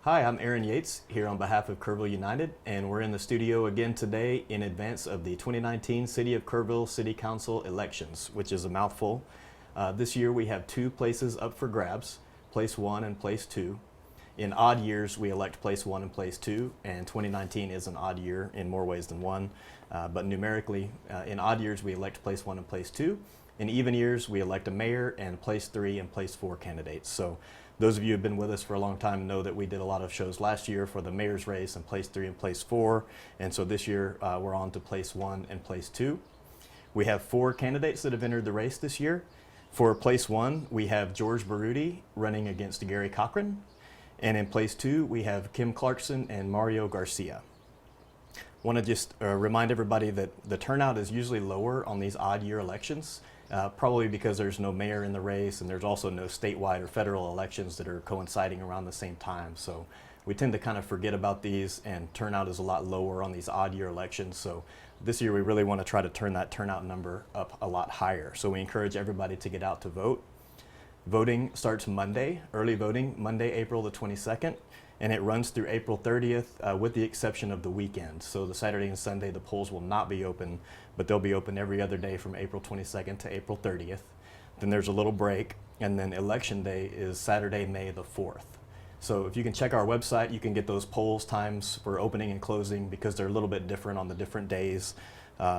Hi, I'm Aaron Yates here on behalf of Kerrville United, and we're in the studio again today in advance of the 2019 City of Kerrville City Council elections, which is a mouthful. This year we have two places up for grabs, place 1 and place 2. In odd years we elect place 1 and place 2, and 2019 is an odd year in more ways than one, but numerically in odd years we elect place 1 and place 2. In even years we elect a mayor and place 3 and place 4 candidates. So those of you who have been with us for a long time know that we did a lot of shows last year for the mayor's race and place 3 and place 4. And so this year we're on to place 1 and place 2. We have 4 candidates that have entered the race this year. For place 1, we have George Broody running against Gary Cochran. And in place 2, we have Kim Clarkson and Mario Garcia. I want to just remind everybody that the turnout is usually lower on these odd year elections. Probably because there's no mayor in the race, and there's also no statewide or federal elections that are coinciding around the same time. So we tend to kind of forget about these, and turnout is a lot lower on these odd year elections. So this year we really want to try to turn that turnout number up a lot higher. So we encourage everybody to get out to vote. Voting starts Monday, early voting, Monday, April the 22nd, and it runs through April 30th with the exception of the weekend. So the Saturday and Sunday the polls will not be open, but they'll be open every other day from April 22nd to April 30th. Then there's a little break, and then election day is Saturday, May the 4th. So if you can check our website, you can get those polls times for opening and closing because they're a little bit different on the different days.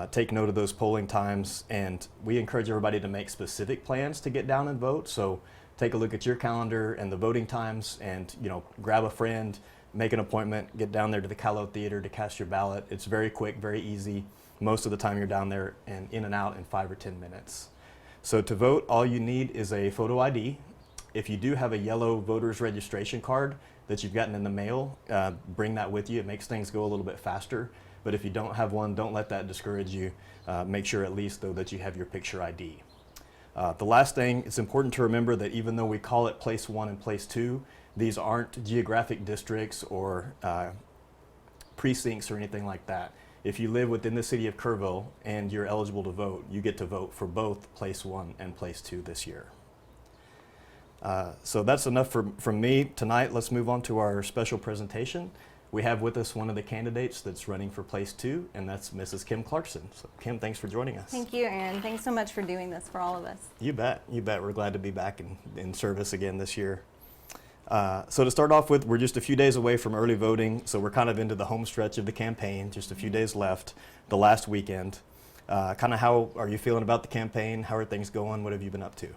Take note of those polling times, and we encourage everybody to make specific plans to get down and vote. So take a look at your calendar and the voting times, and grab a friend, make an appointment, get down there to the Callow Theater to cast your ballot. It's very quick, very easy. Most of the time you're down there and in and out in 5 or 10 minutes. So to vote, all you need is a photo ID. If you do have a yellow voter's registration card that you've gotten in the mail, bring that with you. It makes things go a little bit faster. But if you don't have one, don't let that discourage you. Make sure at least though that you have your picture ID. The last thing, it's important to remember that even though we call it place 1 and place 2, these aren't geographic districts or precincts or anything like that. If you live within the city of Kerrville and you're eligible to vote, you get to vote for both place 1 and place 2 this year. So that's enough from me tonight. Let's move on to our special presentation. We have with us one of the candidates that's running for place 2, and that's Mrs. Kim Clarkson. So Kim, thanks for joining us. Thank you, Aaron. Thanks so much for doing this for all of us. You bet. You bet. We're glad to be back in service again this year. So to start off with, we're just a few days away from early voting, so we're kind of into the home stretch of the campaign, just a few days left, the last weekend. Kind of how are you feeling about the campaign? How are things going? What have you been up to?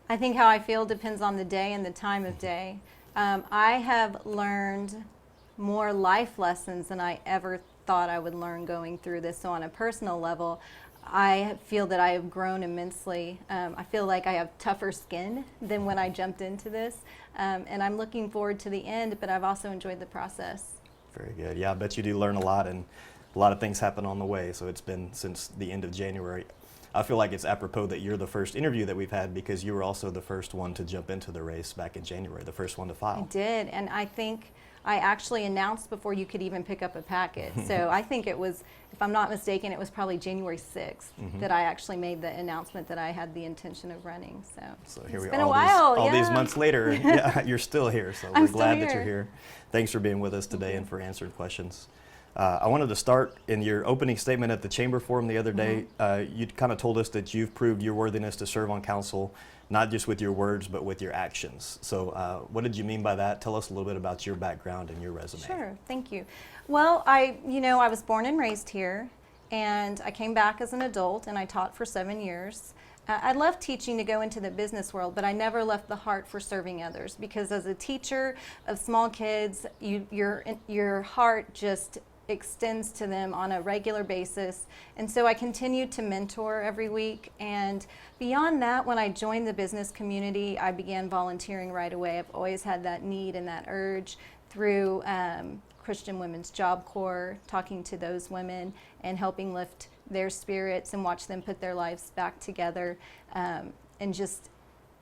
I think how I feel depends on the day and the time of day. I have learned more life lessons than I ever thought I would learn going through this. So on a personal level, I feel that I have grown immensely. I feel like I have tougher skin than when I jumped into this. And I'm looking forward to the end, but I've also enjoyed the process. Very good. Yeah, I bet you do learn a lot, and a lot of things happen on the way. So it's been since the end of January. I feel like it's apropos that you're the first interview that we've had because you were also the first one to jump into the race back in January, the first one to file. I did, and I think I actually announced before you could even pick up a packet. So I think it was, if I'm not mistaken, it was probably January 6th that I actually made the announcement that I had the intention of running. So here it's we been are, a while. all these months later, yeah, you're still here. So I'm we're still glad here. that you're here. Thanks for being with us today and for answering questions. I wanted to start in your opening statement at the Chamber Forum the other day. You kind of told us that you've proved your worthiness to serve on council, not just with your words, but with your actions. So what did you mean by that? Tell us a little bit about your background and your resume. Sure, thank you. Well, I was born and raised here, and I came back as an adult, and I taught for 7 years. I left teaching to go into the business world, but I never left the heart for serving others, because as a teacher of small kids, your heart just extends to them on a regular basis. And so I continued to mentor every week. And beyond that, when I joined the business community, I began volunteering right away. I've always had that need and that urge through Christian Women's Job Corps, talking to those women and helping lift their spirits and watch them put their lives back together, and just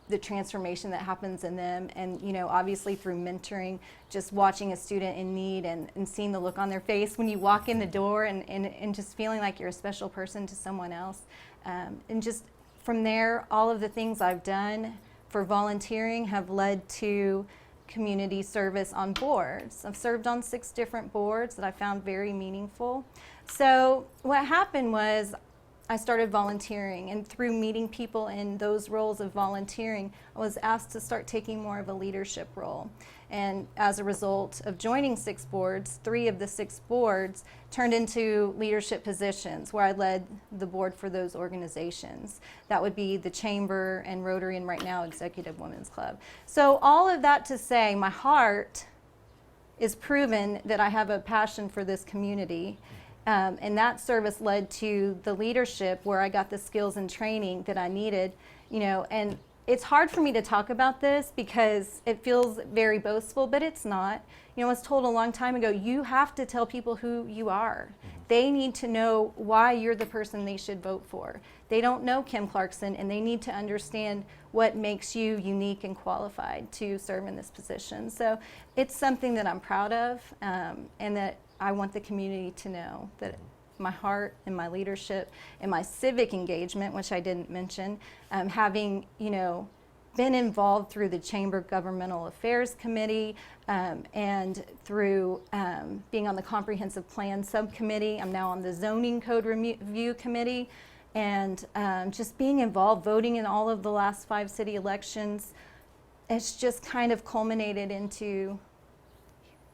the transformation that happens in them. And obviously through mentoring, just watching a student in need and seeing the look on their face when you walk in the door, and just feeling like you're a special person to someone else. And just from there, all of the things I've done for volunteering have led to community service on boards. I've served on 6 different boards that I found very meaningful. So what happened was I started volunteering, and through meeting people in those roles of volunteering, I was asked to start taking more of a leadership role. And as a result of joining 6 boards, 3 of the 6 boards turned into leadership positions where I led the board for those organizations. That would be the Chamber and Rotary, and right now Executive Women's Club. So all of that to say, my heart is proven that I have a passion for this community. And that service led to the leadership where I got the skills and training that I needed, and it's hard for me to talk about this because it feels very boastful, but it's not. I was told a long time ago, you have to tell people who you are. They need to know why you're the person they should vote for. They don't know Kim Clarkson, and they need to understand what makes you unique and qualified to serve in this position. So it's something that I'm proud of, and that I want the community to know that my heart and my leadership and my civic engagement, which I didn't mention, having, been involved through the Chamber Governmental Affairs Committee, and through being on the Comprehensive Plan Subcommittee. I'm now on the Zoning Code Review Committee, and just being involved, voting in all of the last 5 city elections. It's just kind of culminated into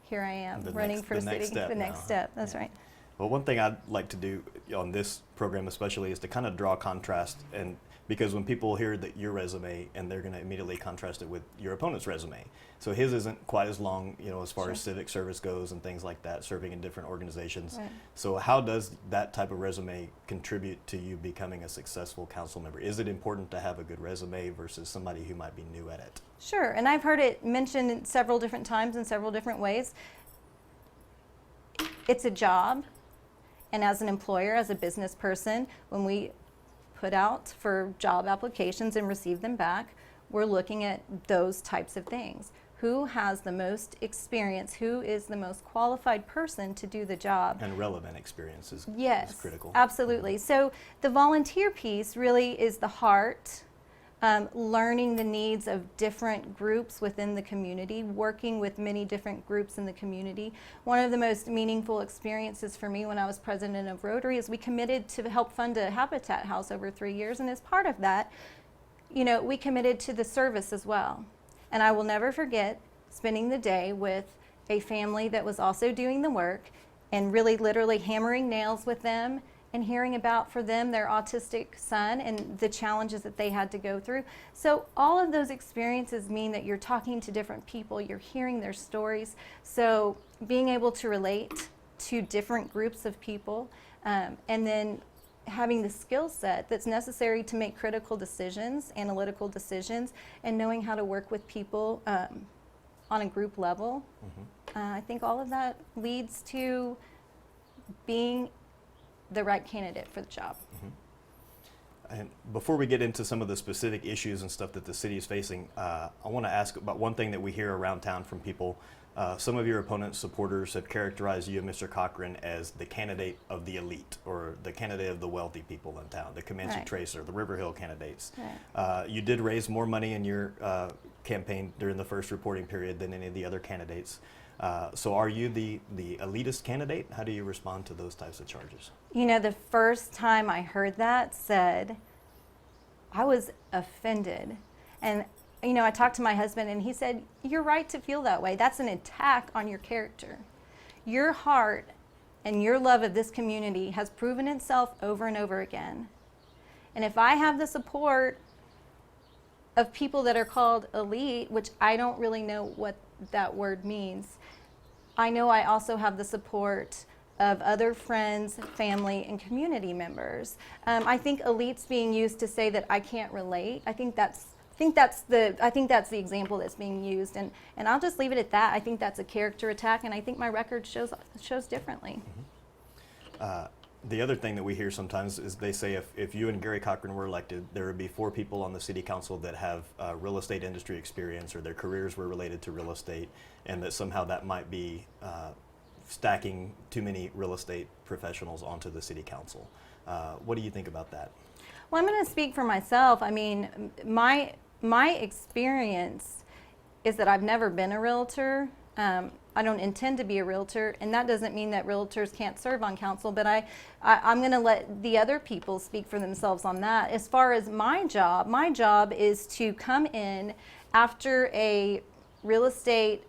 here I am running for city. The next step, that's right. Well, one thing I'd like to do on this program especially is to kind of draw contrast, and because when people hear that your resume, and they're going to immediately contrast it with your opponent's resume. So his isn't quite as long, as far as civic service goes and things like that, serving in different organizations. Right. So how does that type of resume contribute to you becoming a successful council member? Is it important to have a good resume versus somebody who might be new at it? Sure, and I've heard it mentioned several different times in several different ways. It's a job, and as an employer, as a business person, when we put out for job applications and receive them back, we're looking at those types of things. Who has the most experience? Who is the most qualified person to do the job? And relevant experience is critical. Absolutely. So the volunteer piece really is the heart. Learning the needs of different groups within the community, working with many different groups in the community. One of the most meaningful experiences for me when I was president of Rotary is we committed to help fund a Habitat house over 3 years, and as part of that, we committed to the service as well. And I will never forget spending the day with a family that was also doing the work and really literally hammering nails with them and hearing about, for them, their autistic son and the challenges that they had to go through. So all of those experiences mean that you're talking to different people, you're hearing their stories. So being able to relate to different groups of people, and then having the skill set that's necessary to make critical decisions, analytical decisions, and knowing how to work with people on a group level. I think all of that leads to being the right candidate for the job. And before we get into some of the specific issues and stuff that the city is facing, I want to ask about one thing that we hear around town from people. Some of your opponent's supporters have characterized you and Mr. Cochran as the candidate of the elite, or the candidate of the wealthy people in town, the Comanche Tracer, the River Hill candidates. You did raise more money in your campaign during the first reporting period than any of the other candidates. So are you the elitist candidate? How do you respond to those types of charges? The first time I heard that said, I was offended. And, I talked to my husband and he said, you're right to feel that way. That's an attack on your character. Your heart and your love of this community has proven itself over and over again. And if I have the support of people that are called elite, which I don't really know what that word means, I know I also have the support of other friends, family, and community members. I think elite's being used to say that I can't relate. I think that's the example that's being used, and I'll just leave it at that. I think that's a character attack, and I think my record shows differently. The other thing that we hear sometimes is they say if you and Gary Cochran were elected, there would be 4 people on the city council that have real estate industry experience, or their careers were related to real estate, and that somehow that might be stacking too many real estate professionals onto the city council. What do you think about that? Well, I'm going to speak for myself. I mean, my experience is that I've never been a realtor. I don't intend to be a realtor, and that doesn't mean that realtors can't serve on council, but I'm going to let the other people speak for themselves on that. As far as my job is to come in after a real estate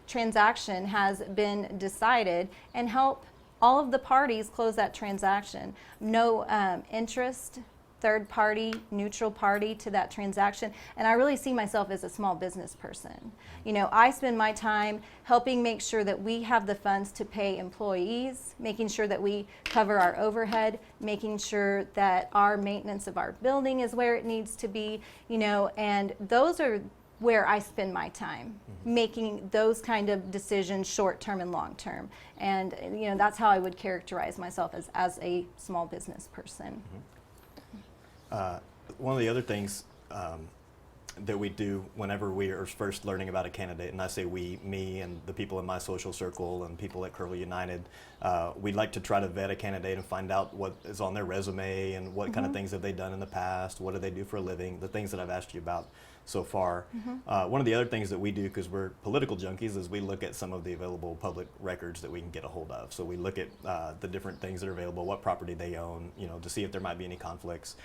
transaction has been decided and help all of the parties close that transaction. No interest, third party, neutral party to that transaction. And I really see myself as a small business person. You know, I spend my time helping make sure that we have the funds to pay employees, making sure that we cover our overhead, making sure that our maintenance of our building is where it needs to be, you know, and those are where I spend my time, making those kind of decisions, short term and long term. And, you know, that's how I would characterize myself as a small business person. One of the other things that we do whenever we are first learning about a candidate, and I say we, me and the people in my social circle and people at Kerrville United, we like to try to vet a candidate and find out what is on their resume and what kind of things have they done in the past, what do they do for a living, the things that I've asked you about so far. One of the other things that we do, because we're political junkies, is we look at some of the available public records that we can get a hold of. So we look at the different things that are available, what property they own, you know, to see if there might be any conflicts.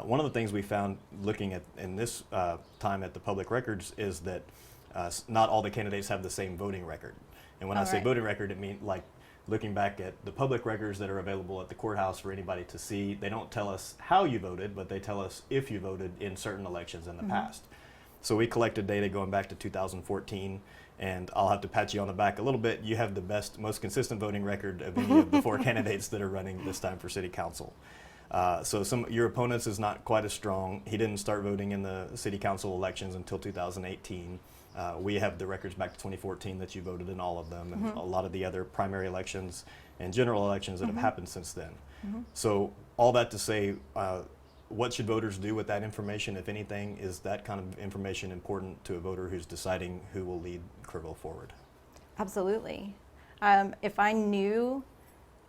One of the things we found looking at in this time at the public records is that not all the candidates have the same voting record. And when I say voting record, it means like looking back at the public records that are available at the courthouse for anybody to see. They don't tell us how you voted, but they tell us if you voted in certain elections in the past. So we collected data going back to 2014, and I'll have to pat you on the back a little bit. You have the best, most consistent voting record of any of the four candidates that are running this time for city council. So your opponent's is not quite as strong. He didn't start voting in the city council elections until 2018. We have the records back to 2014 that you voted in all of them, and a lot of the other primary elections and general elections that have happened since then. So all that to say, what should voters do with that information, if anything? Is that kind of information important to a voter who's deciding who will lead Kerrville forward? Absolutely. If I knew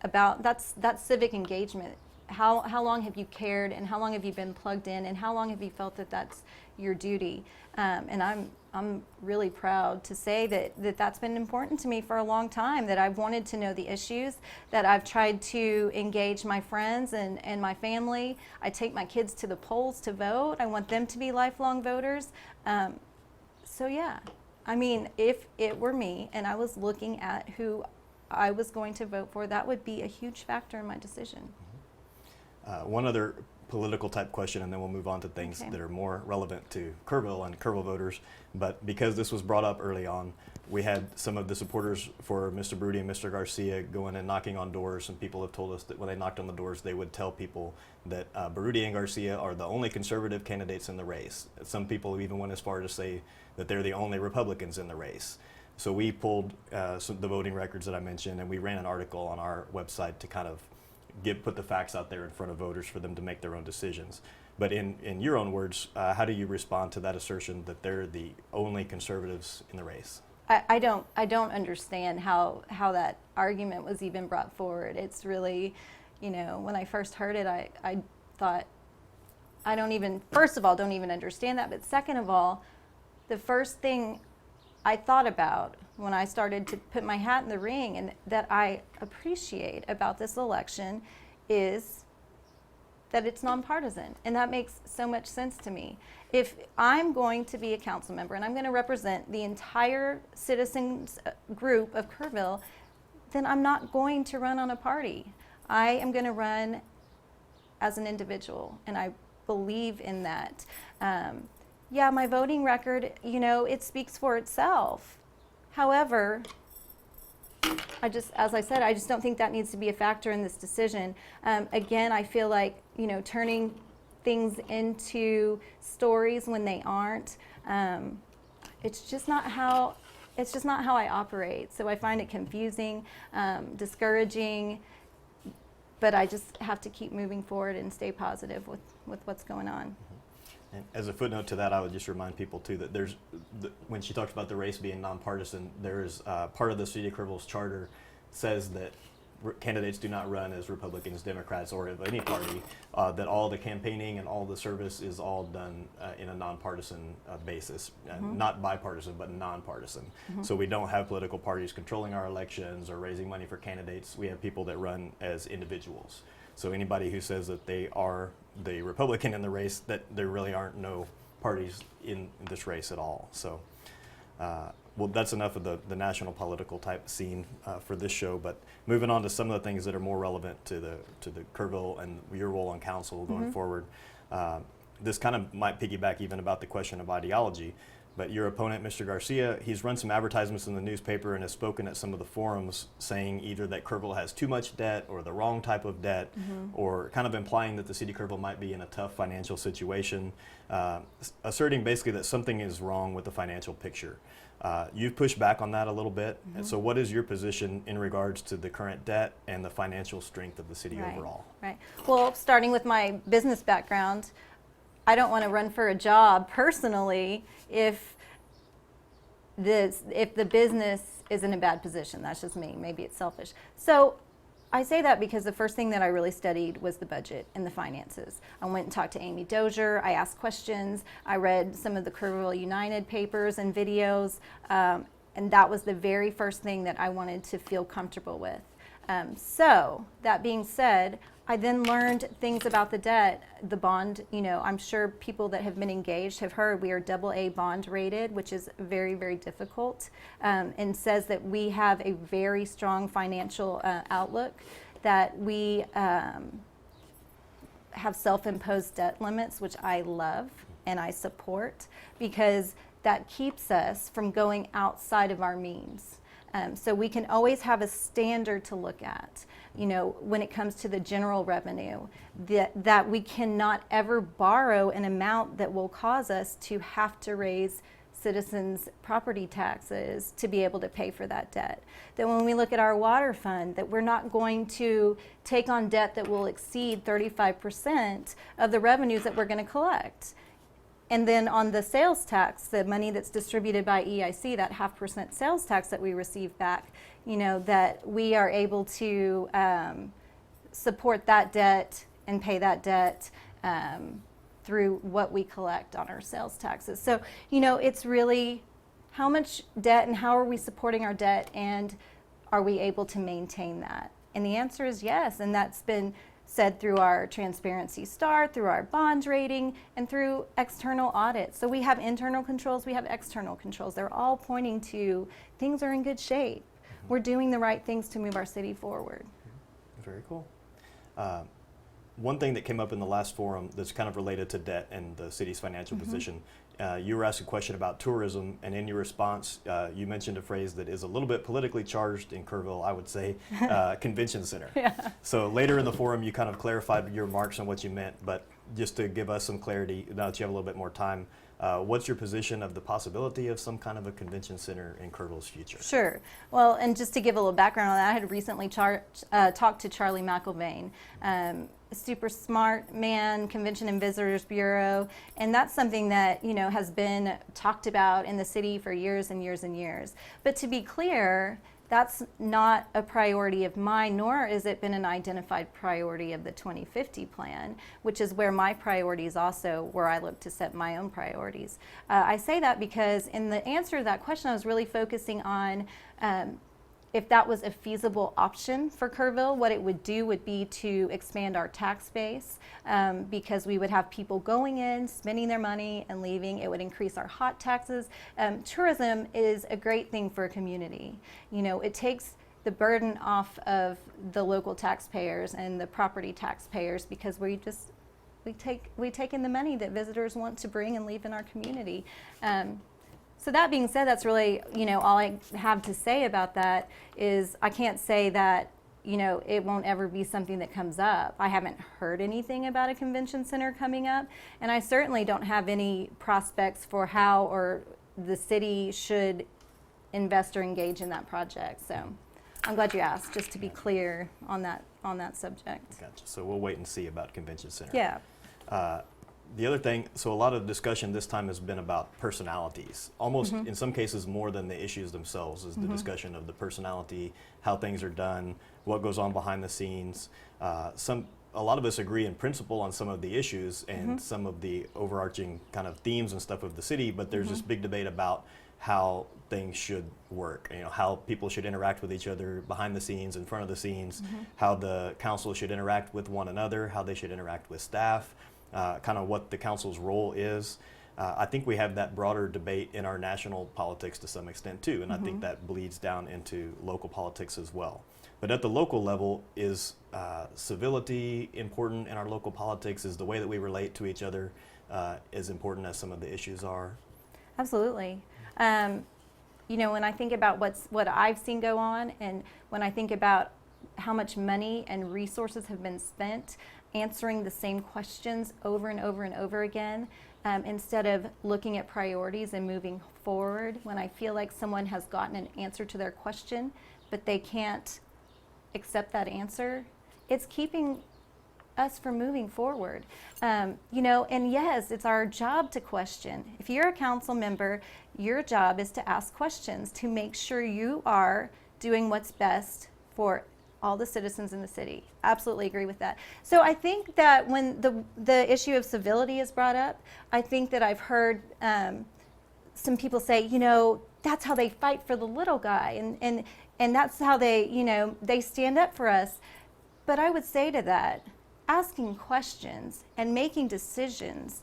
about that's civic engagement. How long have you cared, and how long have you been plugged in, and how long have you felt that that's your duty? And I'm really proud to say that's been important to me for a long time, that I've wanted to know the issues, that I've tried to engage my friends and my family. I take my kids to the polls to vote. I want them to be lifelong voters. So yeah, I mean, if it were me and I was looking at who I was going to vote for, that would be a huge factor in my decision. One other political type question, and then we'll move on to things that are more relevant to Kerrville and Kerrville voters. But because this was brought up early on, we had some of the supporters for Mr. Broody and Mr. Garcia going and knocking on doors, and people have told us that when they knocked on the doors, they would tell people that Broody and Garcia are the only conservative candidates in the race. Some people even went as far to say that they're the only Republicans in the race. So we pulled the voting records that I mentioned, and we ran an article on our website to kind of put the facts out there in front of voters for them to make their own decisions. But in your own words, how do you respond to that assertion that they're the only conservatives in the race? I don't understand how that argument was even brought forward. It's really, you know, when I first heard it, I thought, first of all, don't even understand that. But second of all, the first thing I thought about when I started to put my hat in the ring and that I appreciate about this election is that it's nonpartisan. And that makes so much sense to me. If I'm going to be a council member and I'm going to represent the entire citizens group of Kerrville, then I'm not going to run on a party. I am going to run as an individual, and I believe in that. Yeah, my voting record, you know, it speaks for itself. However, as I said, I just don't think that needs to be a factor in this decision. Again, I feel like, you know, turning things into stories when they aren't, it's just not how I operate. So I find it confusing, discouraging, but I just have to keep moving forward and stay positive with what's going on. And as a footnote to that, I would just remind people too that when she talks about the race being nonpartisan, there's part of the City of Kerrville's charter says that candidates do not run as Republicans, Democrats, or of any party, that all the campaigning and all the service is all done in a nonpartisan basis, not bipartisan, but nonpartisan. So we don't have political parties controlling our elections or raising money for candidates. We have people that run as individuals. So anybody who says that they are the Republican in the race, that there really aren't no parties in this race at all. So, well, that's enough of the national political type scene for this show. But moving on to some of the things that are more relevant to the Kerrville and your role on council going forward. This kind of might piggyback even about the question of ideology. But your opponent, Mr. Garcia, he's run some advertisements in the newspaper and has spoken at some of the forums saying either that Kerrville has too much debt or the wrong type of debt, or kind of implying that the city of Kerrville might be in a tough financial situation, asserting basically that something is wrong with the financial picture. You've pushed back on that a little bit. And so what is your position in regards to the current debt and the financial strength of the city overall? Right. Well, starting with my business background, I don't want to run for a job personally if the business is in a bad position. That's just me. Maybe it's selfish. So I say that because the first thing that I really studied was the budget and the finances. I went and talked to Amy Dozier. I asked questions. I read some of the Kerrville United papers and videos, and that was the very first thing that I wanted to feel comfortable with. So that being said, I then learned things about the debt, the bond. You know, I'm sure people that have been engaged have heard we are AA bond rated, which is very, very difficult, and says that we have a very strong financial outlook, that we have self-imposed debt limits, which I love and I support, because that keeps us from going outside of our means. So we can always have a standard to look at, you know, when it comes to the general revenue, that we cannot ever borrow an amount that will cause us to have to raise citizens' property taxes to be able to pay for that debt. That when we look at our water fund, that we're not going to take on debt that will exceed 35% of the revenues that we're going to collect. And then on the sales tax, the money that's distributed by EIC, that 0.5% sales tax that we receive back, you know, that we are able to support that debt and pay that debt through what we collect on our sales taxes. So, you know, it's really how much debt and how are we supporting our debt, and are we able to maintain that? And the answer is yes, and that's been said through our Transparency Star, through our bond rating, and through external audits. So we have internal controls, we have external controls. They're all pointing to things are in good shape. We're doing the right things to move our city forward. Very cool. One thing that came up in the last forum that's kind of related to debt and the city's financial position, you were asked a question about tourism, and in your response, you mentioned a phrase that is a little bit politically charged in Kerrville, I would say, convention center. Yeah. So later in the forum, you kind of clarified your remarks on what you meant, but just to give us some clarity, now that you have a little bit more time, what's your position of the possibility of some kind of a convention center in Kerrville's future? Sure. Well, and just to give a little background on that, I had recently talked to Charlie McElvain, a super smart man, Convention and Visitors Bureau, and that's something that, you know, has been talked about in the city for years and years and years. But to be clear, that's not a priority of mine, nor has it been an identified priority of the 2050 plan, which is where my priorities also, where I look to set my own priorities. I say that because in the answer to that question, I was really focusing on if that was a feasible option for Kerrville. What it would do would be to expand our tax base, because we would have people going in, spending their money and leaving. It would increase our hot taxes. Tourism is a great thing for a community. You know, it takes the burden off of the local taxpayers and the property taxpayers, because we take in the money that visitors want to bring and leave in our community. So that being said, that's really, you know, all I have to say about that is I can't say that, you know, it won't ever be something that comes up. I haven't heard anything about a convention center coming up, and I certainly don't have any prospects for how or the city should invest or engage in that project. So I'm glad you asked, just to be clear on that subject. Gotcha. So we'll wait and see about convention center. Yeah. The other thing, so a lot of discussion this time has been about personalities, almost in some cases more than the issues themselves, is the discussion of the personality, how things are done, what goes on behind the scenes. A lot of us agree in principle on some of the issues and some of the overarching kind of themes and stuff of the city, but there's this big debate about how things should work, how people should interact with each other behind the scenes, in front of the scenes, how the council should interact with one another, how they should interact with staff, kind of what the council's role is. I think we have that broader debate in our national politics to some extent too, and I think that bleeds down into local politics as well. But at the local level, is civility important in our local politics? Is the way that we relate to each other as important as some of the issues are? Absolutely. When I think about what I've seen go on, and when I think about how much money and resources have been spent answering the same questions over and over and over again, instead of looking at priorities and moving forward, when I feel like someone has gotten an answer to their question, but they can't accept that answer, it's keeping us from moving forward. And yes, it's our job to question. If you're a council member, your job is to ask questions to make sure you are doing what's best for all the citizens in the city. Absolutely agree with that. So I think that when the issue of civility is brought up, I think that I've heard some people say, that's how they fight for the little guy, and that's how they stand up for us. But I would say to that, asking questions and making decisions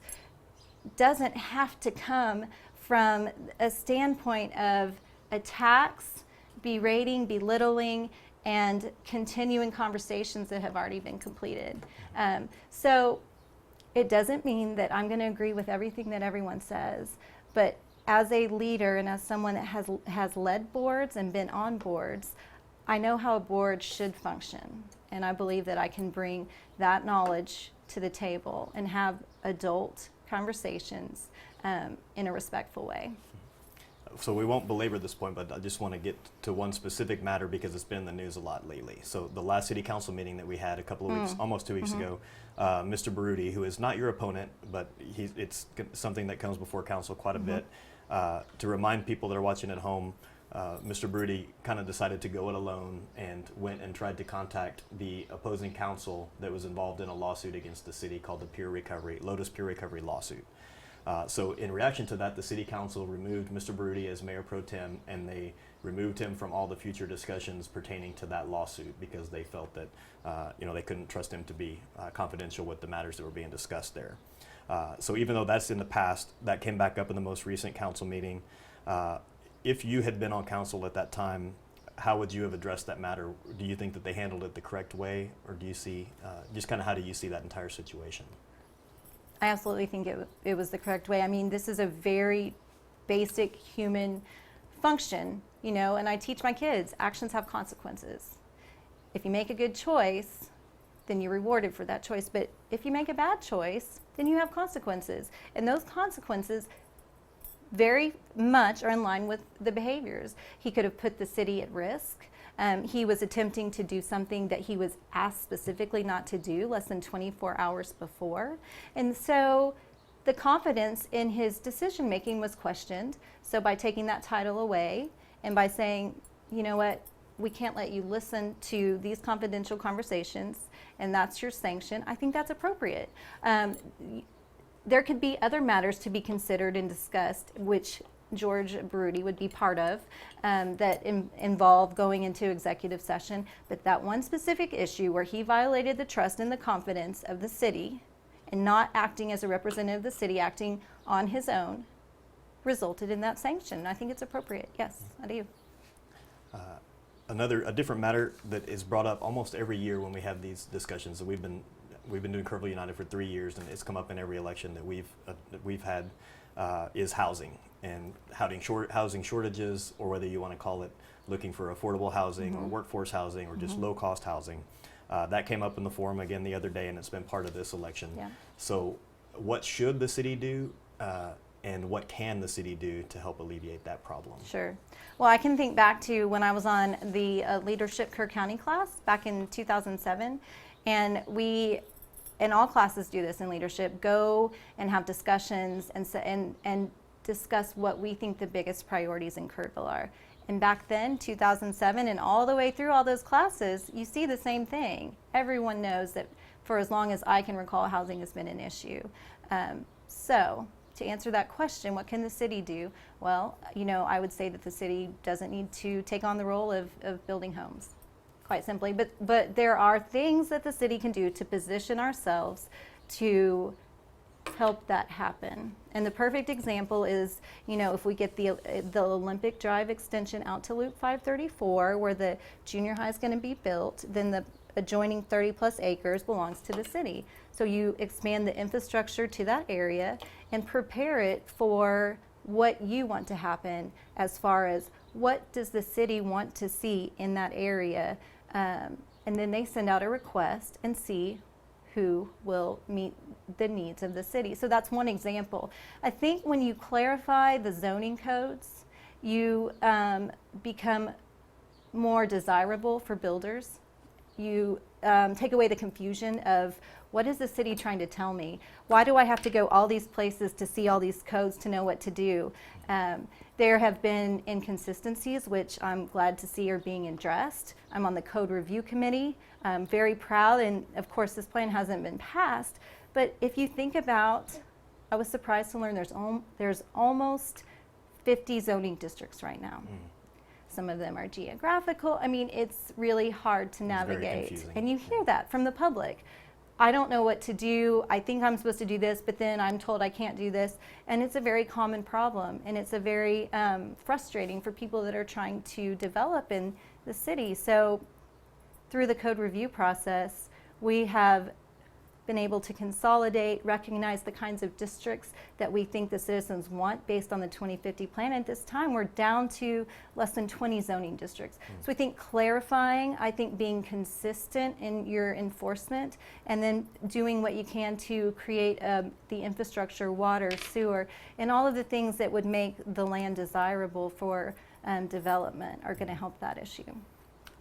doesn't have to come from a standpoint of attacks, berating, belittling, and continuing conversations that have already been completed. So it doesn't mean that I'm going to agree with everything that everyone says, but as a leader and as someone that has led boards and been on boards, I know how a board should function, and I believe that I can bring that knowledge to the table and have adult conversations in a respectful way. So we won't belabor this point, but I just want to get to one specific matter because it's been in the news a lot lately. So the last city council meeting that we had a couple of weeks, almost 2 weeks ago, Mr. Broody, who is not your opponent, but it's something that comes before council quite a bit. To remind people that are watching at home, Mr. Broody kind of decided to go it alone and went and tried to contact the opposing council that was involved in a lawsuit against the city called the Lotus Peer Recovery lawsuit. So in reaction to that, the city council removed Mr. Broody as mayor pro tem, and they removed him from all the future discussions pertaining to that lawsuit because they felt that they couldn't trust him to be confidential with the matters that were being discussed there. So even though that's in the past, that came back up in the most recent council meeting. If you had been on council at that time, how would you have addressed that matter? Do you think that they handled it the correct way, or do you see, just kind of how do you see that entire situation? I absolutely think it was the correct way. I mean, this is a very basic human function, and I teach my kids, actions have consequences. If you make a good choice, then you're rewarded for that choice. But if you make a bad choice, then you have consequences. And those consequences very much are in line with the behaviors. He could have put the city at risk. He was attempting to do something that he was asked specifically not to do less than 24 hours before. And so the confidence in his decision making was questioned. So by taking that title away and by saying, you know what, we can't let you listen to these confidential conversations, and that's your sanction, I think that's appropriate. There could be other matters to be considered and discussed, which George Broody would be part of, that involve going into executive session. But that one specific issue where he violated the trust and the confidence of the city and not acting as a representative of the city, acting on his own, resulted in that sanction. I think it's appropriate. Yes, I do. A different matter that is brought up almost every year when we have these discussions, that we've been doing Kerrville United for 3 years, and it's come up in every election that we've had, is housing and housing shortages, or whether you want to call it looking for affordable housing or workforce housing or just low cost housing. That came up in the forum again the other day, and it's been part of this election. Yeah. So what should the city do, and what can the city do to help alleviate that problem? Sure. Well, I can think back to when I was on the Leadership Kerr County class back in 2007, and we and all classes do this in leadership, go and have discussions and discuss what we think the biggest priorities in Kerrville are. And back then, 2007, and all the way through all those classes, you see the same thing. Everyone knows that for as long as I can recall, housing has been an issue. So to answer that question, what can the city do? Well, I would say that the city doesn't need to take on the role of building homes, quite simply. But there are things that the city can do to position ourselves to help that happen. And the perfect example is, if we get the Olympic Drive extension out to Loop 534, where the junior high is going to be built, then the adjoining 30 plus acres belongs to the city. So you expand the infrastructure to that area and prepare it for what you want to happen as far as what does the city want to see in that area. And then they send out a request and see who will meet the needs of the city. So that's one example. I think when you clarify the zoning codes, you become more desirable for builders. You take away the confusion of, what is the city trying to tell me? Why do I have to go all these places to see all these codes to know what to do? There have been inconsistencies, which I'm glad to see are being addressed. I'm on the code review committee. I'm very proud, and of course this plan hasn't been passed, but if you think about, I was surprised to learn there's almost 50 zoning districts right now. Some of them are geographical. I mean, it's really hard to navigate. And you hear that from the public. I don't know what to do. I think I'm supposed to do this, but then I'm told I can't do this. And it's a very common problem. And it's a very frustrating for people that are trying to develop in the city. So through the code review process, we have been able to consolidate, recognize the kinds of districts that we think the citizens want based on the 2050 plan. At this time, we're down to less than 20 zoning districts. So we think clarifying, I think being consistent in your enforcement, and then doing what you can to create the infrastructure, water, sewer, and all of the things that would make the land desirable for development are going to help that issue.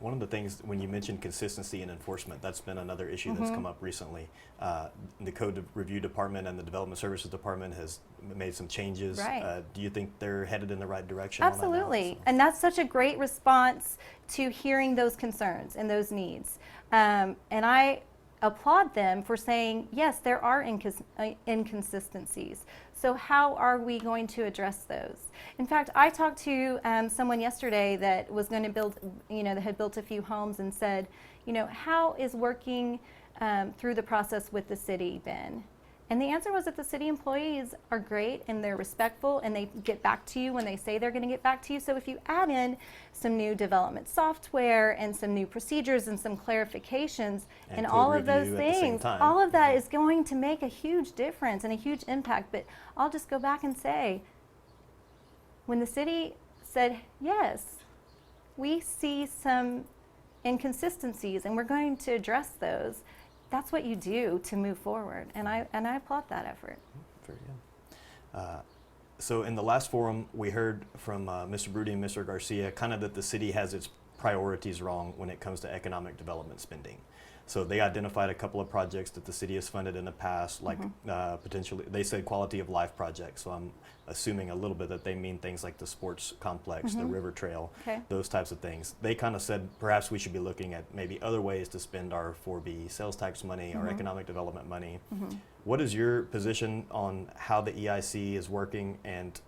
One of the things, when you mentioned consistency and enforcement, that's been another issue that's come up recently. The Code Review Department and the Development Services Department has made some changes. Right. Do you think they're headed in the right direction? Absolutely. On that and that's such a great response to hearing those concerns and those needs. And I applaud them for saying, yes, there are inconsistencies. So how are we going to address those? In fact, I talked to someone yesterday that was going to build, that had built a few homes, and said, how is working through the process with the city been? And the answer was that the city employees are great and they're respectful and they get back to you when they say they're going to get back to you. So if you add in some new development software and some new procedures and some clarifications and all of those things, all of that is going to make a huge difference and a huge impact. But I'll just go back and say, when the city said, yes, we see some inconsistencies and we're going to address those, that's what you do to move forward, and I applaud that effort. Very good. So in the last forum, we heard from Mr. Broody and Mr. Garcia kind of that the city has its priorities wrong when it comes to economic development spending. So they identified a couple of projects that the city has funded in the past, like potentially, they said quality of life projects. So I'm assuming a little bit that they mean things like the sports complex, the river trail, those types of things. They kind of said perhaps we should be looking at maybe other ways to spend our 4B sales tax money, our economic development money. What is your position on how the EIC is working, and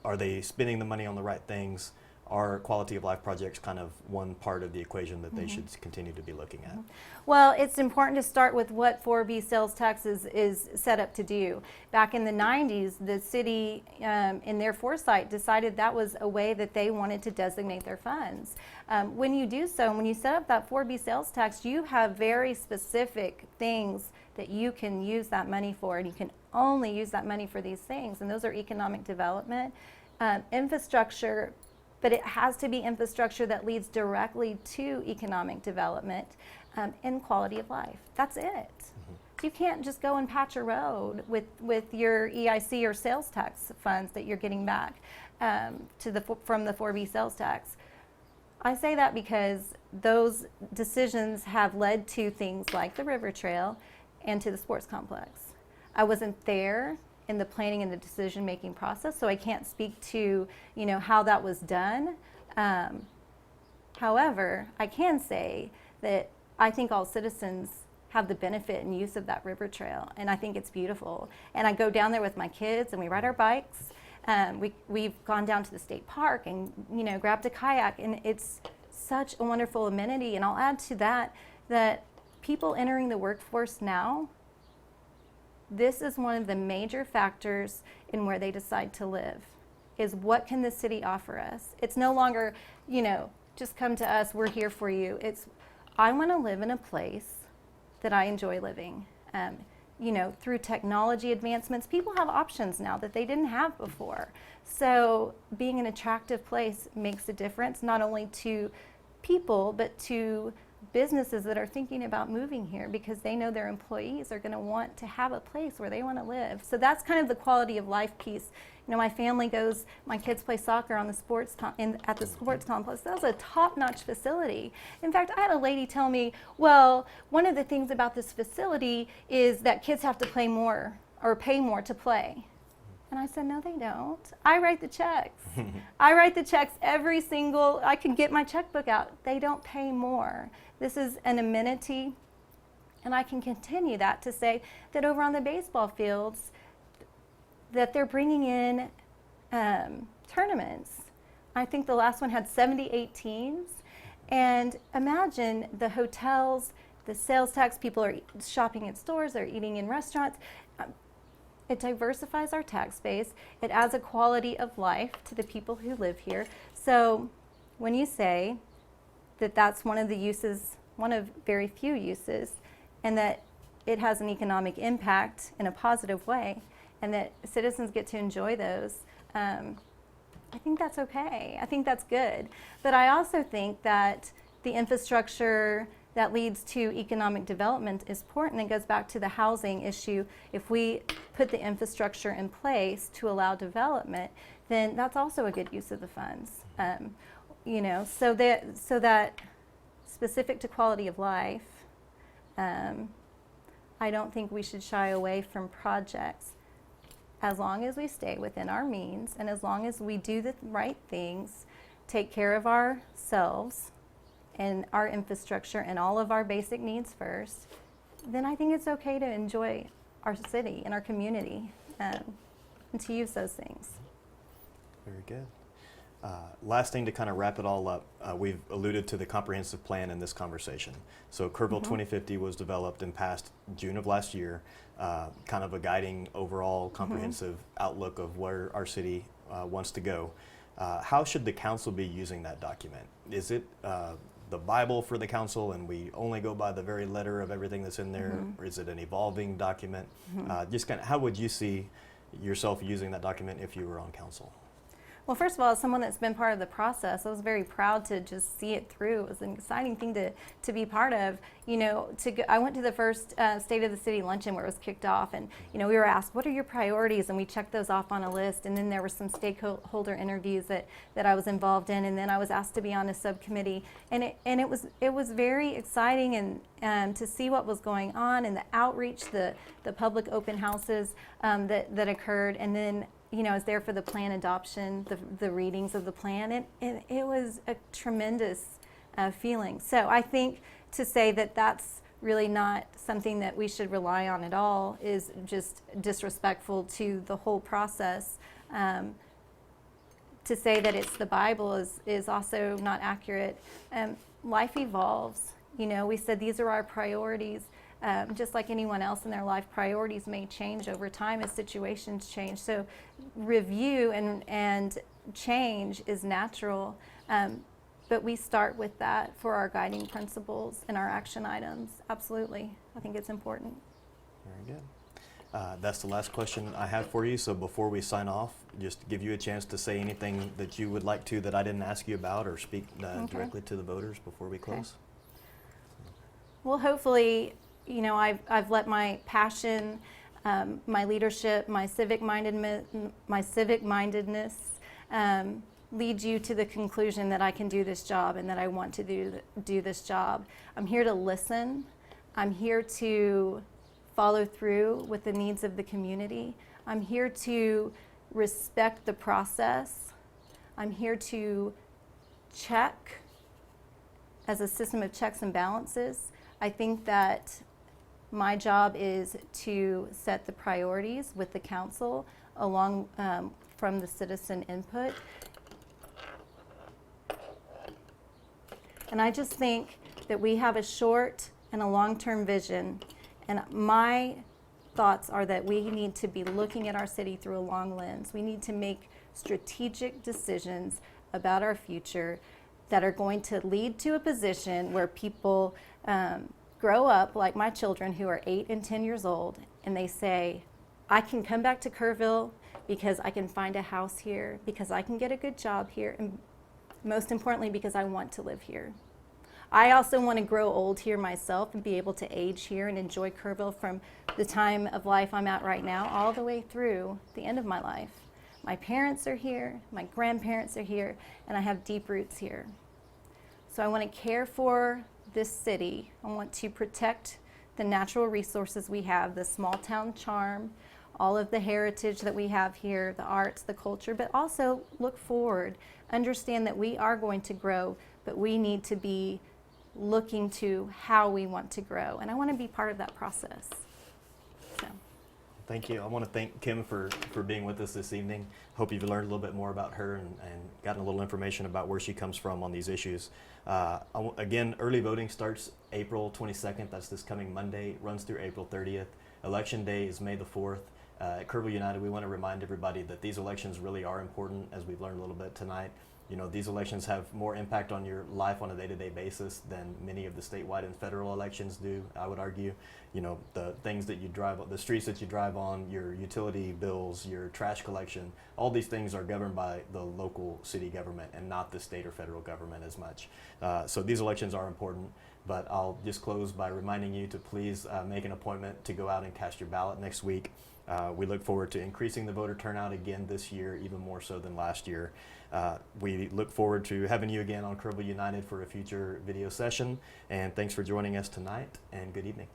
are they spending the money on the right things? Are quality of life projects kind of one part of the equation that they should continue to be looking at? Well, it's important to start with what 4B sales tax is set up to do. Back in the 90s, the city, in their foresight, decided that was a way that they wanted to designate their funds. When you do so, when you set up that 4B sales tax, you have very specific things that you can use that money for, and you can only use that money for these things, and those are economic development, infrastructure, but it has to be infrastructure that leads directly to economic development and quality of life. That's it. You can't just go and patch a road with your EIC or sales tax funds that you're getting back from the 4B sales tax. I say that because those decisions have led to things like the river trail and to the sports complex. I wasn't there in the planning and the decision-making process, so I can't speak to, how that was done. However, I can say that I think all citizens have the benefit and use of that river trail, and I think it's beautiful. And I go down there with my kids, and we ride our bikes. We've gone down to the state park and, grabbed a kayak, and it's such a wonderful amenity. And I'll add to that people entering the workforce now, this is one of the major factors in where they decide to live, is what can the city offer us? It's no longer, just come to us, we're here for you. It's, I want to live in a place that I enjoy living. Through technology advancements, people have options now that they didn't have before. So being an attractive place makes a difference, not only to people, but to businesses that are thinking about moving here, because they know their employees are going to want to have a place where they want to live. So that's kind of the quality of life piece. My family goes, my kids play soccer on the at the sports complex. That was a top-notch facility. In fact, I had a lady tell me, well, one of the things about this facility is that kids have to play more or pay more to play. And I said, no, they don't. I write the checks. I write the checks I can get my checkbook out. They don't pay more. This is an amenity. And I can continue that to say that over on the baseball fields, that they're bringing in tournaments. I think the last one had 78 teams. And imagine the hotels, the sales tax, people are shopping at stores, they're eating in restaurants. It diversifies our tax base. It adds a quality of life to the people who live here. So when you say that that's one of the uses, one of very few uses, and that it has an economic impact in a positive way, and that citizens get to enjoy those, I think that's okay. I think that's good. But I also think that the infrastructure that leads to economic development is important. It goes back to the housing issue. If we put the infrastructure in place to allow development, then that's also a good use of the funds. So that specific to quality of life, I don't think we should shy away from projects as long as we stay within our means and as long as we do the right things, take care of ourselves and our infrastructure and all of our basic needs first, then I think it's okay to enjoy our city and our community and to use those things. Very good. Last thing to kind of wrap it all up, we've alluded to the comprehensive plan in this conversation. So Kerrville 2050 was developed and passed June of last year, kind of a guiding overall comprehensive outlook of where our city wants to go. How should the council be using that document? Is it the Bible for the council and we only go by the very letter of everything that's in there, or is it an evolving document? Just kind of, how would you see yourself using that document if you were on council? Well, first of all, as someone that's been part of the process, I was very proud to just see it through. It was an exciting thing to be part of. I went to the first State of the City luncheon where it was kicked off, and we were asked, what are your priorities? And we checked those off on a list. And then there were some stakeholder interviews that I was involved in, and then I was asked to be on a subcommittee. And it was very exciting and to see what was going on and the outreach, the public open houses that occurred, and then I was there for the plan adoption, the readings of the plan, and it was a tremendous feeling. So I think to say that that's really not something that we should rely on at all is just disrespectful to the whole process. To say that it's the Bible is also not accurate. Life evolves. We said these are our priorities. Just like anyone else in their life, priorities may change over time as situations change. So review and change is natural, but we start with that for our guiding principles and our action items. Absolutely. I think it's important. Very good. That's the last question I have for you. So before we sign off, just give you a chance to say anything that you would like to that I didn't ask you about, or speak directly to the voters before we close. Okay. Well, hopefully, I've let my passion, my leadership, my civic mindedness lead you to the conclusion that I can do this job and that I want to do this job. I'm here to listen. I'm here to follow through with the needs of the community. I'm here to respect the process. I'm here to check as a system of checks and balances. I think that my job is to set the priorities with the council along from the citizen input. And I just think that we have a short and a long-term vision. And my thoughts are that we need to be looking at our city through a long lens. We need to make strategic decisions about our future that are going to lead to a position where people grow up like my children who are 8 and 10 years old, and they say, I can come back to Kerrville because I can find a house here, because I can get a good job here, and most importantly, because I want to live here. I also want to grow old here myself and be able to age here and enjoy Kerrville from the time of life I'm at right now all the way through the end of my life. My parents are here, my grandparents are here, and I have deep roots here. So I want to care for this city. I want to protect the natural resources we have, the small town charm, all of the heritage that we have here, the arts, the culture, but also look forward. Understand that we are going to grow, but we need to be looking to how we want to grow. And I want to be part of that process. So. Thank you. I want to thank Kim for being with us this evening. Hope you've learned a little bit more about her and gotten a little information about where she comes from on these issues. Again, early voting starts April 22nd. That's this coming Monday. Runs through April 30th. Election day is May the 4th. At Kerrville United, we want to remind everybody that these elections really are important, as we've learned a little bit tonight. You know, these elections have more impact on your life on a day-to-day basis than many of the statewide and federal elections do, I would argue. You know, the things that you drive, the streets that you drive on, your utility bills, your trash collection, all these things are governed by the local city government and not the state or federal government as much. So these elections are important, but I'll just close by reminding you to please make an appointment to go out and cast your ballot next week. We look forward to increasing the voter turnout again this year, even more so than last year. We look forward to having you again on Kerrville United for a future video session. And thanks for joining us tonight, and good evening.